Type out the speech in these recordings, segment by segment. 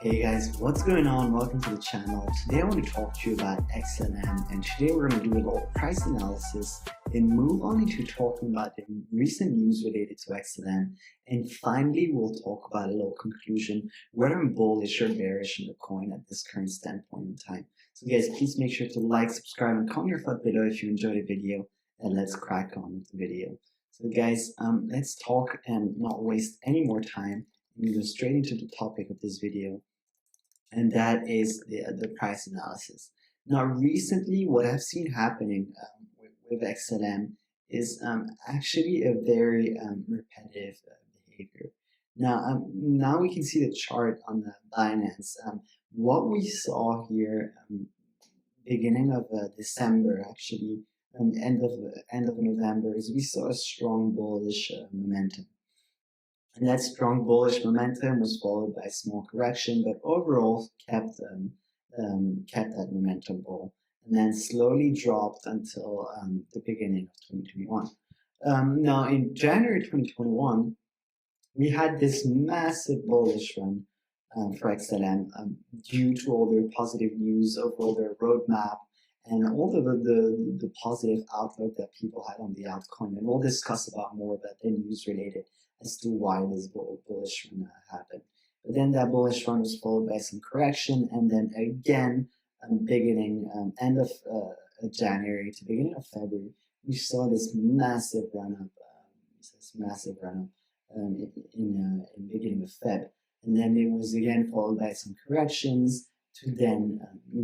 Hey guys, what's going on? Welcome to the channel. Today I want to talk to you about XLM, and today we're going to do a little price analysis and move on into talking about the recent news related to XLM, and finally we'll talk about a little conclusion, whether I'm bullish or bearish in the coin at this current standpoint in time. So guys, please make sure to like, subscribe, and comment your thought below if you enjoyed the video, and let's crack on with the video. So guys, let's talk and not waste any more time and go straight into the topic of this video, and that is the price analysis. Now, recently, what I've seen happening with XLM is actually a very repetitive behavior. Now we can see the chart on the Binance. What we saw here, beginning of December, actually, end of November, is we saw a strong bullish momentum. And that strong bullish momentum was followed by a small correction, but overall kept that momentum bull, and then slowly dropped until the beginning of 2021. Now, in January 2021, we had this massive bullish run for XLM due to all the positive news of all their roadmap and all the positive outlook that people had on the altcoin. And we'll discuss more about the news related as to why this bullish run happened. But then that bullish run was followed by some correction, and then again, beginning end of January to beginning of February, we saw this massive run up, in beginning of Feb, and then it was again followed by some corrections to then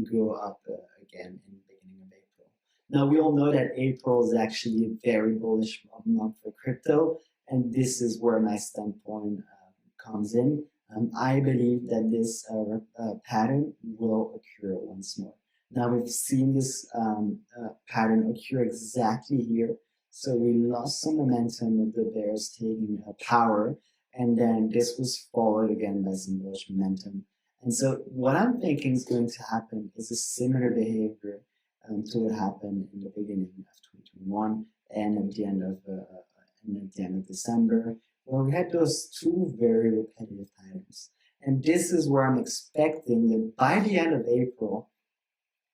go up again in the beginning of April. Now we all know that April is actually a very bullish month for crypto. And this is where my standpoint comes in. I believe that this pattern will occur once more. Now we've seen this pattern occur exactly here. So we lost some momentum with the bears taking power, and then this was followed again by some bullish momentum. And so what I'm thinking is going to happen is a similar behavior to what happened in the beginning of 2021 and at the end of December, where we had those two very repetitive patterns. And this is where I'm expecting that by the end of April,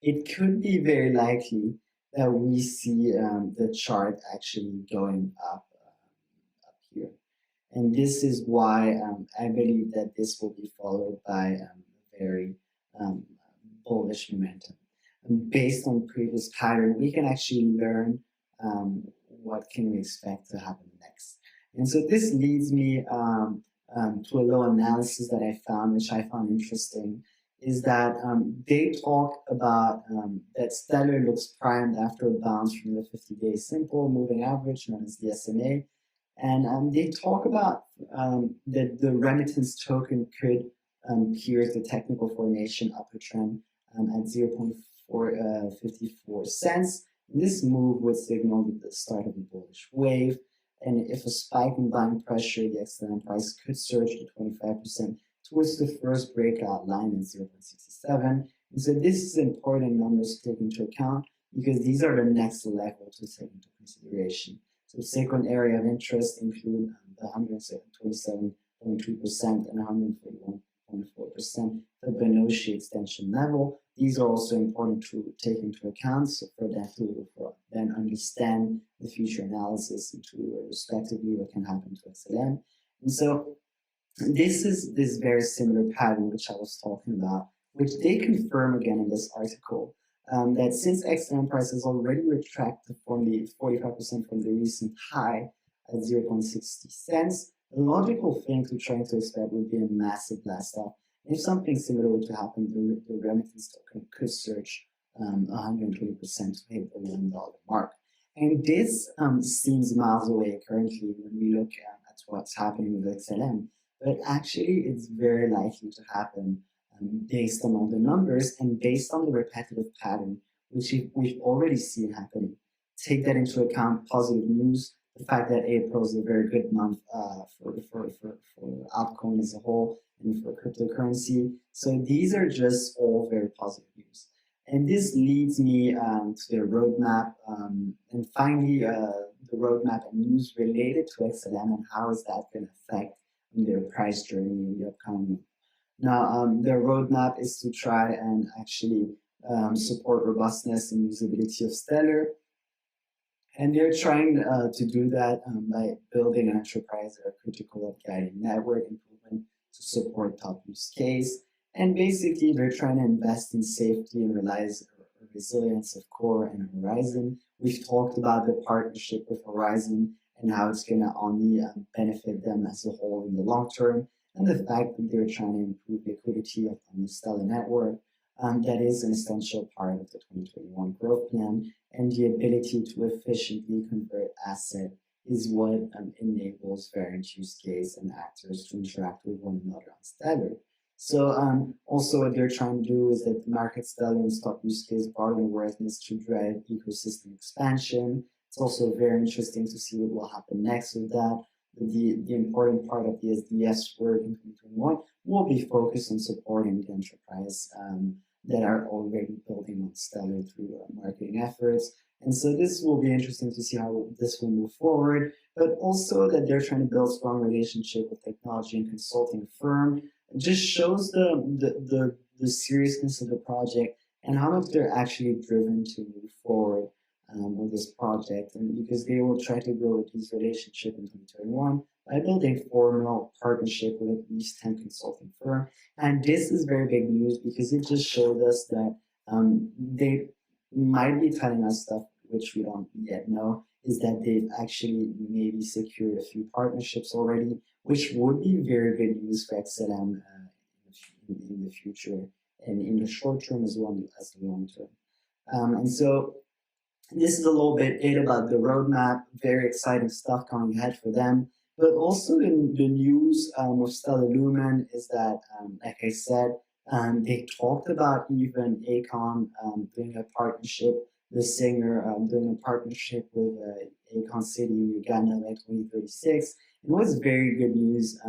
it could be very likely that we see the chart actually going up here. And this is why I believe that this will be followed by a very bullish momentum. And based on previous pattern, we can actually learn what can we expect to happen next. And so this leads me to a little analysis that I found, which I found interesting, is that they talk about that Stellar looks primed after a bounce from the 50-day simple moving average known as the SMA. And they talk about that the remittance token could pierce the technical formation upper trend at 0.54 cents. This move would signal the start of a bullish wave, and if a spike in buying pressure, the XLM price could surge to 25% towards the first breakout line at 0.67. And so this is important numbers to take into account, because these are the next level to take into consideration. So second area of interest include the 127.2% and 141.4% Fibonacci extension level. These are also important to take into account, so for that to then understand the future analysis into respectively what can happen to XLM. And so this is this very similar pattern which I was talking about, which they confirm again in this article, that since XLM price has already retracted from the 45% from the recent high at 0.60 cents, the logical thing to try to expect would be a massive blast off. If something similar were to happen, the remittance token could surge 120% to hit the $1 mark. And this seems miles away currently when we look at what's happening with XLM, but actually it's very likely to happen based on all the numbers and based on the repetitive pattern, which we've already seen happening. Take that into account, positive news, the fact that April is a very good month for altcoin as a whole and for cryptocurrency. So these are just all very positive news. And this leads me to the roadmap, and finally the roadmap and news related to XLM and how is that going to affect their price journey in the upcoming month. Now, their roadmap is to try and actually support robustness and usability of Stellar. And they're trying to do that by building an enterprise or critical of guiding network improvement to support top use case. And basically, they're trying to invest in safety and resilience of Core and Horizon. We've talked about the partnership with Horizon and how it's going to only benefit them as a whole in the long term, and the fact that they're trying to improve liquidity of the Stellar network. That is an essential part of the 2021 growth plan, and the ability to efficiently convert asset is what enables variant use case and actors to interact with one another on Stellar. So also what they're trying to do is that the market Stellar and stock use case broaden awareness to drive ecosystem expansion. It's also very interesting to see what will happen next with that. The important part of the SDS work in 2021 will be focused on supporting the enterprise that are already building on Stellar through marketing efforts. And so this will be interesting to see how this will move forward, but also that they're trying to build strong relationship with technology and consulting firm. It just shows the seriousness of the project and how much they're actually driven to move forward with this project. And because they will try to grow this relationship in 2021 by building formal partnership with at least 10 consulting firms. And this is very big news because it just showed us that they might be telling us stuff which we don't yet know, is that they've actually maybe secured a few partnerships already, which would be very good news for XLM in the future and in the short term as well as the long term. And so this is a little bit about the roadmap, very exciting stuff coming ahead for them. But also in the news with Stellar Lumen is that, like I said, they talked about even Akon doing a partnership, the singer doing a partnership with Akon City in Uganda by 2036. And what's very good news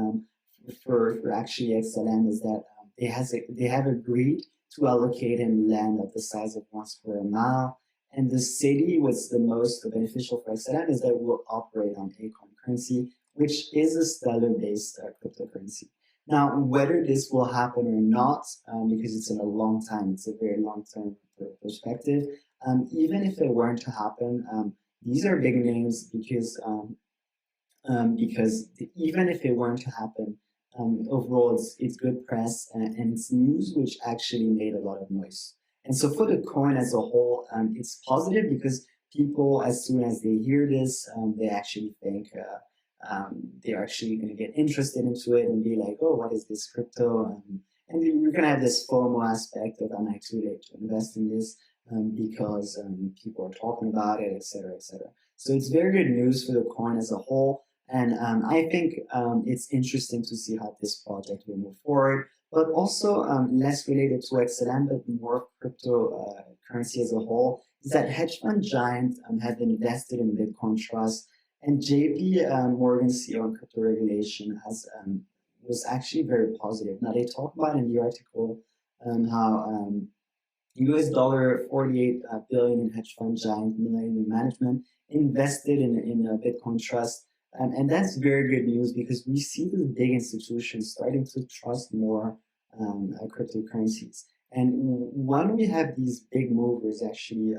for actually XLM is that they have agreed to allocate him land of the size of 1 square mile. And the city what's the most beneficial for XLM is that it will operate on Akon currency, which is a Stellar-based cryptocurrency. Now, whether this will happen or not, because it's in a long time, it's a very long-term perspective, even if it weren't to happen, these are big names because even if it weren't to happen, overall it's good press and it's news which actually made a lot of noise. And so for the coin as a whole, it's positive because people, as soon as they hear this, they actually think they're actually going to get interested into it and be like, oh, what is this crypto? And you're going to have this FOMO aspect of I'm actually ready to invest in this because people are talking about it, etc., etc. So it's very good news for the coin as a whole. And I think it's interesting to see how this project will move forward, but also less related to XLM, but more cryptocurrency as a whole, is that hedge fund giants have invested in Bitcoin Trust. And JP Morgan CEO on crypto regulation was actually very positive. Now they talk about in the article how US dollar 48 billion in hedge fund giant Millennium Management invested in a Bitcoin Trust. And that's very good news because we see the big institutions starting to trust more cryptocurrencies. And when we have these big movers actually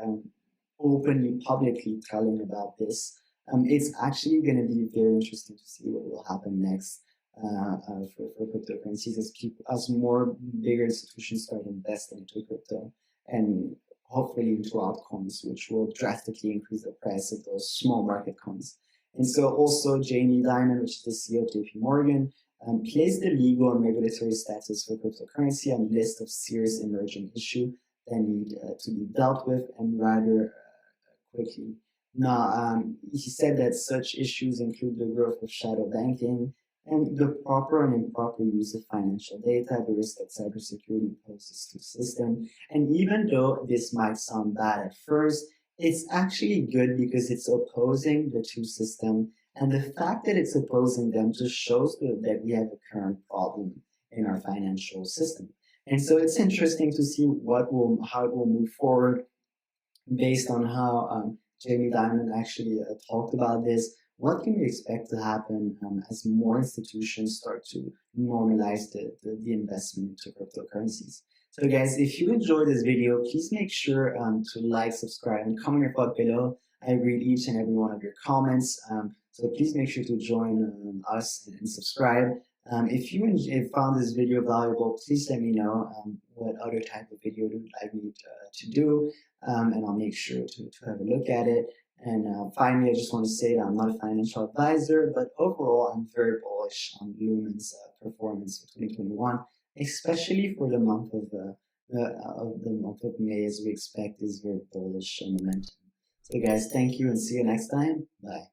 openly, publicly telling about this, it's actually going to be very interesting to see what will happen next for cryptocurrencies as more bigger institutions start investing into crypto and hopefully into altcoins, which will drastically increase the price of those small market coins. And so also Jamie Dimon, which is the CEO of JP Morgan, placed the legal and regulatory status for cryptocurrency on a list of serious emerging issues that need to be dealt with and rather quickly. Now, he said that such issues include the growth of shadow banking and the proper and improper use of financial data, the risk that cybersecurity poses to the system. And even though this might sound bad at first, it's actually good because it's opposing the two systems. And the fact that it's opposing them just shows that we have a current problem in our financial system. And so it's interesting to see how it will move forward based on how Jamie Dimon actually talked about this. what can we expect to happen as more institutions start to normalize the investment into cryptocurrencies. So guys, if you enjoyed this video, please make sure to like, subscribe, and comment your thought below. I read each and every one of your comments. So please make sure to join us and subscribe. If you found this video valuable, please let me know what other type of video you'd like me to do, and I'll make sure to have a look at it. And finally, I just want to say that I'm not a financial advisor, but overall, I'm very bullish on Lumens' performance for 2021, especially for the month of May, as we expect is very bullish momentum. So guys, thank you and see you next time. Bye.